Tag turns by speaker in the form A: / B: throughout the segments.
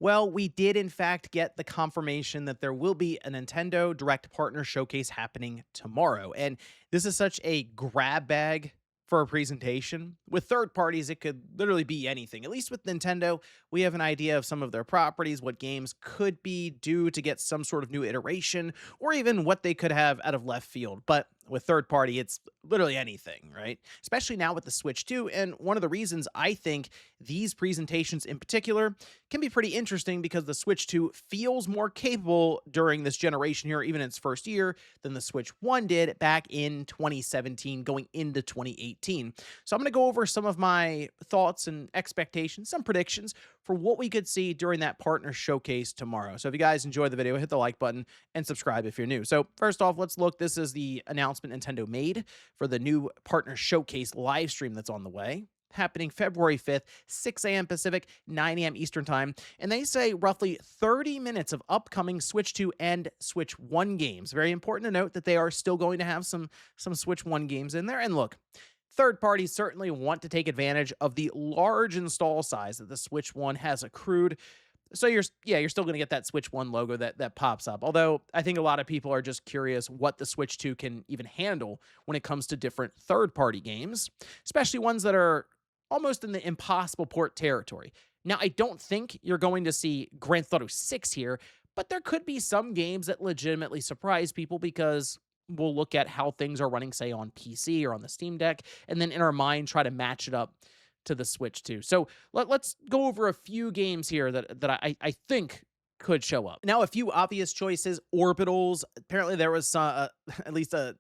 A: Well, we did in fact get the confirmation that there will be a Nintendo Direct Partner Showcase happening tomorrow. And this is such a grab bag for a presentation. With third parties, it could literally be anything. At least with Nintendo, we have an idea of some of their properties, what games could be due to get some sort of new iteration, or even what they could have out of left field. But with third party, it's literally anything, right? Especially now with the Switch 2. And one of the reasons I think these presentations in particular can be pretty interesting because the Switch 2 feels more capable during this generation here, even in its first year, than the Switch 1 did back in 2017 going into 2018. So I'm going to go over some of my thoughts and expectations, some predictions for what we could see during that partner showcase tomorrow. So if you guys enjoyed the video, hit the like button and subscribe if you're new. So first off, let's look. This is the announcement Nintendo made for the new partner showcase live stream that's on the way, happening February 5th, 6 a.m. Pacific, 9 a.m. Eastern Time. And they say roughly 30 minutes of upcoming Switch 2 and Switch 1 games. Very important to note that they are still going to have some Switch 1 games in there. And look, third parties certainly want to take advantage of the large install size that the Switch 1 has accrued. So you're still going to get that Switch 1 logo that pops up. Although I think a lot of people are just curious what the Switch 2 can even handle when it comes to different third-party games, especially ones that are almost in the impossible port territory. Now, I don't think you're going to see Grand Theft Auto 6 here, but there could be some games that legitimately surprise people because we'll look at how things are running, say, on PC or on the Steam Deck, and then in our mind try to match it up to the Switch 2. So let's go over a few games here that I think could show up. Now, a few obvious choices. Orbitals. Apparently, there was at least a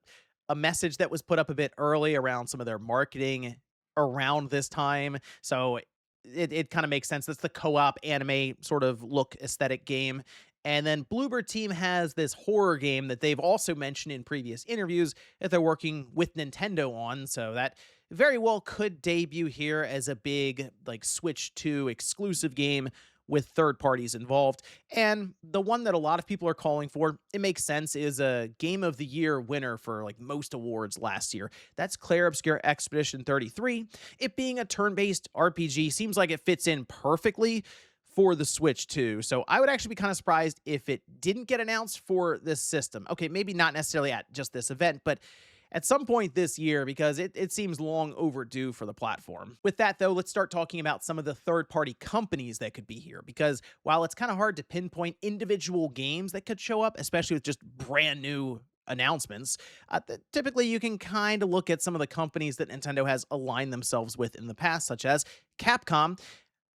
A: message that was put up a bit early around some of their marketing around this time. So it kind of makes sense. That's the co-op anime sort of look aesthetic game. And then Bloober Team has this horror game that they've also mentioned in previous interviews that they're working with Nintendo on. So that very well could debut here as a big like Switch 2 exclusive game with third parties involved. And the one that a lot of people are calling for, it makes sense, is a Game of the Year winner for like most awards last year. That's Clair Obscur Expedition 33. It being a turn-based RPG seems like it fits in perfectly for the Switch 2. So I would actually be kind of surprised if it didn't get announced for this system. Okay, maybe not necessarily at just this event, but at some point this year because it seems long overdue for the platform. With that, though, let's start talking about some of the third-party companies that could be here because while it's kind of hard to pinpoint individual games that could show up, especially with just brand new announcements, typically you can kind of look at some of the companies that Nintendo has aligned themselves with in the past, such as Capcom,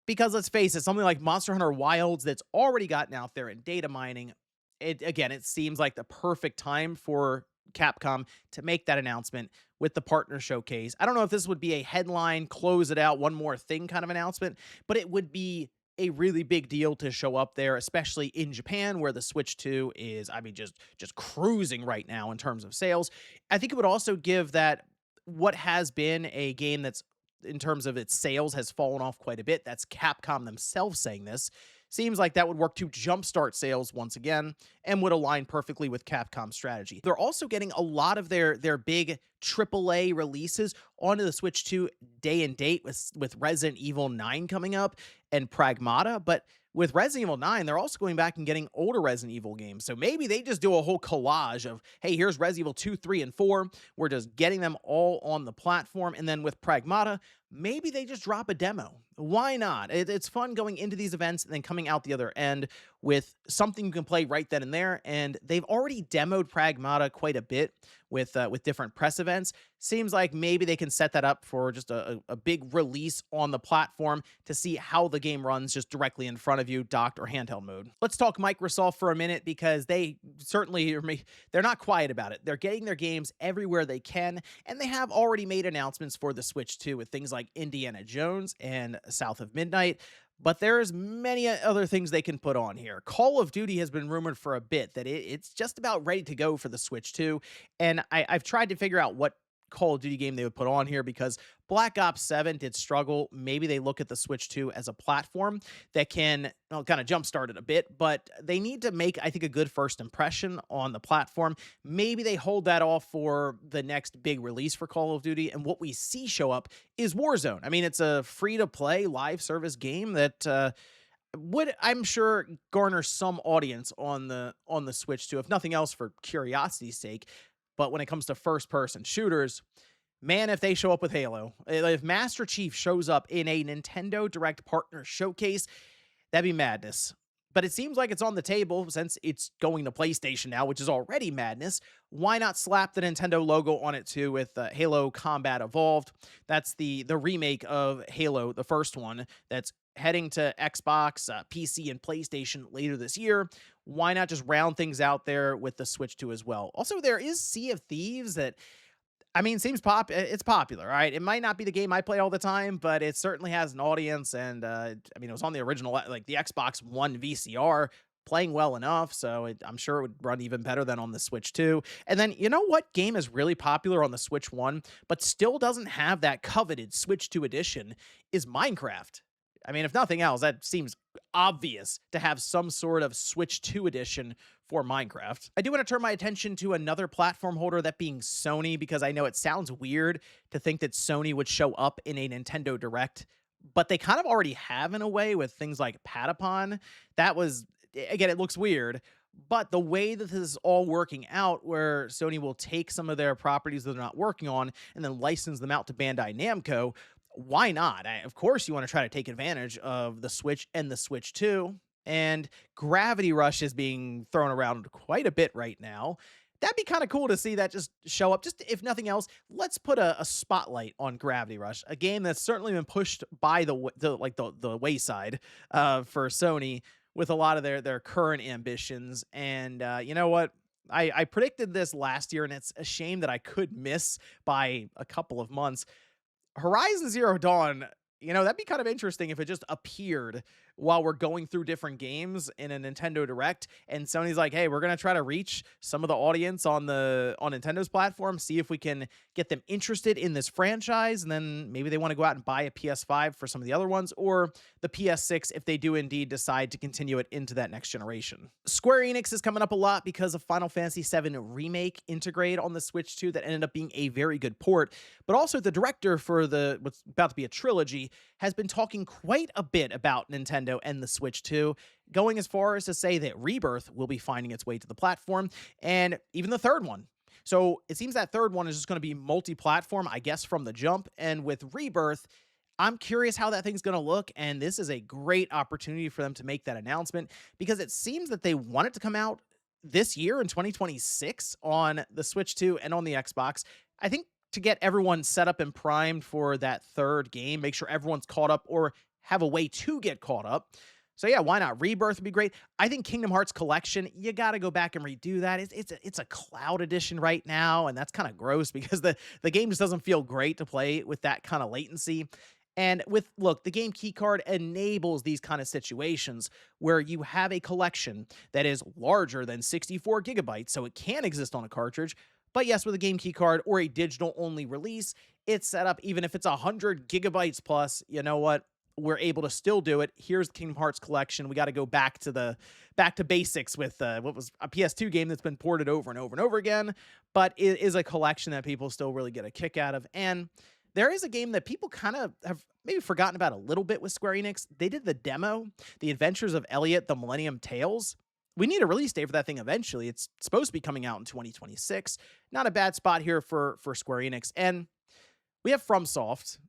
A: because let's face it, something like Monster Hunter Wilds that's already gotten out there in data mining, it seems like the perfect time for Capcom to make that announcement with the partner showcase. I don't know if this would be a headline, close it out, one more thing kind of announcement, but it would be a really big deal to show up there, especially in Japan, where the Switch 2 is, I mean, just cruising right now in terms of sales. I think it would also give that what has been a game that's in terms of its sales has fallen off quite a bit. That's Capcom themselves saying this. Seems like that would work to jumpstart sales once again and would align perfectly with Capcom's strategy. They're also getting a lot of their big AAA releases onto the Switch 2 day and date with Resident Evil 9 coming up and Pragmata, but with Resident Evil 9, they're also going back and getting older Resident Evil games. So maybe they just do a whole collage of, hey, here's Resident Evil 2, 3, and 4. We're just getting them all on the platform. And then with Pragmata, maybe they just drop a demo. Why not? It's fun going into these events and then coming out the other end with something you can play right then and there. And they've already demoed Pragmata quite a bit with different press events. Seems like maybe they can set that up for just a big release on the platform to see how the game runs just directly in front of you, docked or handheld mode. Let's talk Microsoft for a minute because they certainly they're not quiet about it. They're getting their games everywhere they can, and they have already made announcements for the Switch 2 with things like Indiana Jones and South of Midnight. But there's many other things they can put on here. Call of Duty has been rumored for a bit that it's just about ready to go for the Switch 2. And I've tried to figure out what Call of Duty game they would put on here because Black Ops 7 did struggle. Maybe they look at the Switch 2 as a platform that can kind of jumpstart it a bit, but they need to make, I think, a good first impression on the platform. Maybe they hold that off for the next big release for Call of Duty, and what we see show up is Warzone. I mean, it's a free-to-play live service game that would, I'm sure, garner some audience on the Switch too, if nothing else for curiosity's sake. But when it comes to first person shooters, man, if they show up with Halo, if Master Chief shows up in a Nintendo Direct Partner Showcase, that'd be madness. But it seems like it's on the table since it's going to PlayStation now, which is already madness. Why not slap the Nintendo logo on it too with Halo Combat Evolved? That's the remake of Halo, the first one, that's heading to Xbox, PC, and PlayStation later this year. Why not just round things out there with the Switch 2 as well? Also, there is Sea of Thieves that, I mean, seems it's popular, right? It might not be the game I play all the time, but it certainly has an audience, and, I mean, it was on the original, like, the Xbox One VCR, playing well enough, so I'm sure it would run even better than on the Switch 2. And then, you know what game is really popular on the Switch 1, but still doesn't have that coveted Switch 2 edition, is Minecraft. I mean, if nothing else, that seems obvious to have some sort of Switch 2 edition for Minecraft. I do want to turn my attention to another platform holder, that being Sony, because I know it sounds weird to think that Sony would show up in a Nintendo Direct, but they kind of already have in a way with things like Patapon. That was, again, it looks weird, but the way that this is all working out, where Sony will take some of their properties that they're not working on and then license them out to Bandai Namco, why not? Of course, you want to try to take advantage of the Switch and the Switch 2. And Gravity Rush is being thrown around quite a bit right now. That'd be kind of cool to see that just show up. Just if nothing else, let's put a spotlight on Gravity Rush, a game that's certainly been pushed by the wayside for Sony with a lot of their current ambitions. And you know what? I predicted this last year, and it's a shame that I could miss by a couple of months. Horizon Zero Dawn, that'd be kind of interesting if it just appeared while we're going through different games in a Nintendo Direct, and Sony's like, hey, we're going to try to reach some of the audience on Nintendo's platform, see if we can get them interested in this franchise, and then maybe they want to go out and buy a PS5 for some of the other ones, or the PS6 if they do indeed decide to continue it into that next generation. Square Enix is coming up a lot because of Final Fantasy VII Remake Integrate on the Switch 2 that ended up being a very good port, but also the director for what's about to be a trilogy has been talking quite a bit about Nintendo and the Switch 2, going as far as to say that Rebirth will be finding its way to the platform, and even the third one. So it seems that third one is just going to be multi-platform, I guess, from the jump. And with Rebirth, I'm curious how that thing's going to look, and this is a great opportunity for them to make that announcement, because it seems that they want it to come out this year in 2026 on the Switch 2 and on the Xbox. I think to get everyone set up and primed for that third game, make sure everyone's caught up or have a way to get caught up. So yeah, why not? Rebirth would be great. I think Kingdom Hearts Collection, you got to go back and redo that. It's a cloud edition right now, and that's kind of gross because the game just doesn't feel great to play with that kind of latency. And look, the game keycard enables these kind of situations where you have a collection that is larger than 64 gigabytes, so it can exist on a cartridge. But yes, with a game keycard or a digital only release, it's set up even if it's 100 gigabytes plus, you know what? We're able to still do it. Here's the Kingdom Hearts collection. We got to go back to basics with what was a PS2 game that's been ported over and over and over again, but it is a collection that people still really get a kick out of. And there is a game that people kind of have maybe forgotten about a little bit with Square Enix. They did the demo, The Adventures of Elliot, The Millennium Tales. We need a release date for that thing eventually. It's supposed to be coming out in 2026. Not a bad spot here for Square Enix. And we have FromSoft,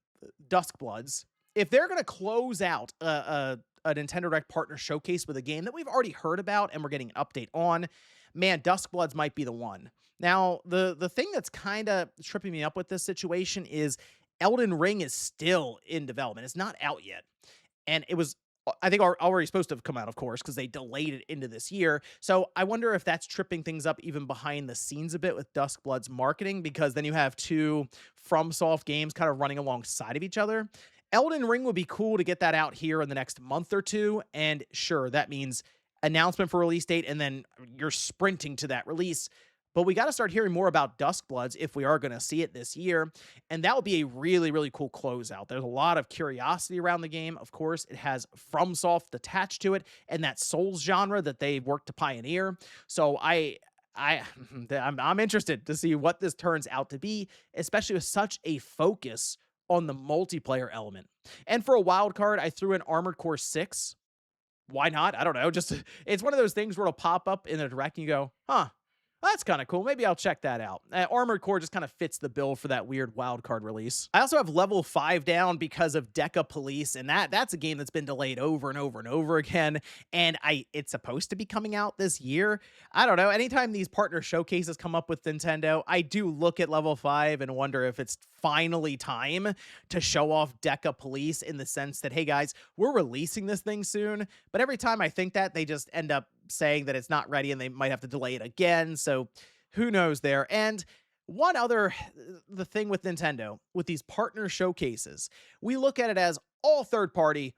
A: Duskbloods. If they're going to close out a Nintendo Direct Partner Showcase with a game that we've already heard about and we're getting an update on, man, Duskbloods might be the one. Now, the thing that's kind of tripping me up with this situation is Elden Ring is still in development. It's not out yet. And it was, I think, already supposed to have come out, of course, because they delayed it into this year. So I wonder if that's tripping things up even behind the scenes a bit with Duskblood's marketing, because then you have two FromSoft games kind of running alongside of each other. Elden Ring would be cool to get that out here in the next month or two. And sure, that means announcement for release date, and then you're sprinting to that release. But we got to start hearing more about Duskbloods if we are going to see it this year. And that would be a really, really cool closeout. There's a lot of curiosity around the game. Of course, it has FromSoft attached to it and that Souls genre that they've worked to pioneer. So I'm interested to see what this turns out to be, especially with such a focus on the multiplayer element. And for a wild card, I threw in Armored Core 6. why not? I don't know. Just it's one of those things where it'll pop up in a direct and you go, huh, that's kind of cool. Maybe I'll check that out. Armored Core just kind of fits the bill for that weird wild card release. I also have level 5 down because of Deca Police, and that's a game that's been delayed over and over and over again. And it's supposed to be coming out this year. I don't know. Anytime these partner showcases come up with Nintendo, I do look at level 5 and wonder if it's finally time to show off Deca Police in the sense that, hey guys, we're releasing this thing soon. But every time I think that, they just end up saying that it's not ready and they might have to delay it again. So who knows there. And one other, the thing with Nintendo, with these partner showcases, we look at it as all third party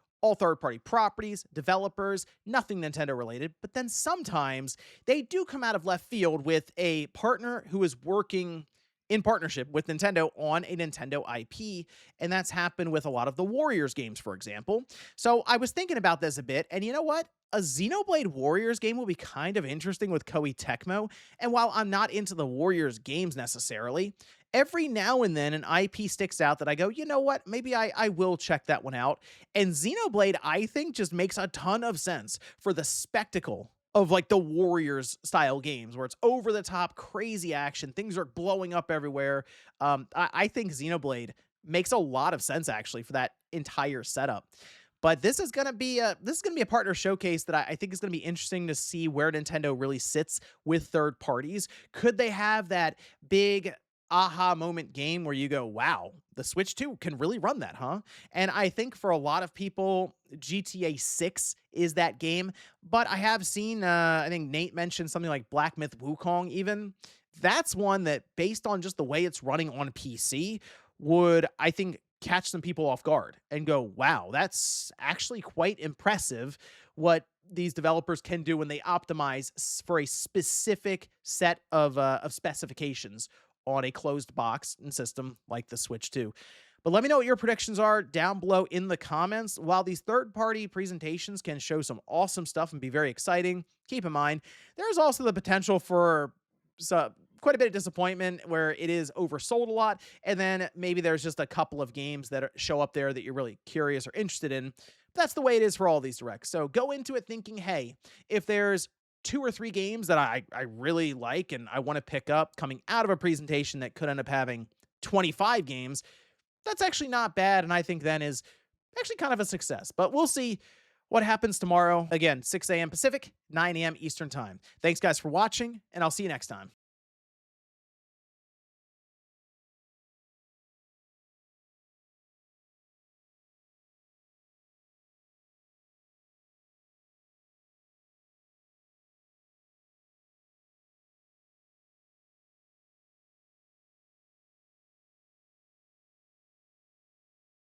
A: properties, developers, nothing Nintendo related. But then sometimes they do come out of left field with a partner who is working in partnership with Nintendo on a Nintendo IP, and that's happened with a lot of the Warriors games, for example. So I was thinking about this a bit, and you know what? A Xenoblade Warriors game will be kind of interesting with Koei Tecmo, and while I'm not into the Warriors games necessarily, every now and then an IP sticks out that I go, you know what? Maybe I will check that one out. And Xenoblade, I think, just makes a ton of sense for the spectacle of like the Warriors style games where it's over the top, crazy action, things are blowing up everywhere. I think Xenoblade makes a lot of sense actually for that entire setup. But this is gonna be a partner showcase that I think is gonna be interesting to see where Nintendo really sits with third parties. Could they have that big aha moment game where you go, wow, the Switch 2 can really run that, huh? And I think for a lot of people, GTA 6 is that game. But I have seen, I think Nate mentioned something like Black Myth Wukong even. That's one that, based on just the way it's running on PC, would, I think, catch some people off guard and go, wow, that's actually quite impressive what these developers can do when they optimize for a specific set of specifications on a closed box and system like the Switch 2. But let me know what your predictions are down below in the comments. While these third-party presentations can show some awesome stuff and be very exciting, keep in mind, there's also the potential for quite a bit of disappointment where it is oversold a lot, and then maybe there's just a couple of games that show up there that you're really curious or interested in. That's the way it is for all these directs. So go into it thinking, hey, if there's 2 or 3 games that I really like and I want to pick up coming out of a presentation that could end up having 25 games, that's actually not bad, and I think then is actually kind of a success. But we'll see what happens tomorrow. Again, 6 a.m. Pacific, 9 a.m. Eastern Time. Thanks, guys, for watching, and I'll see you next time.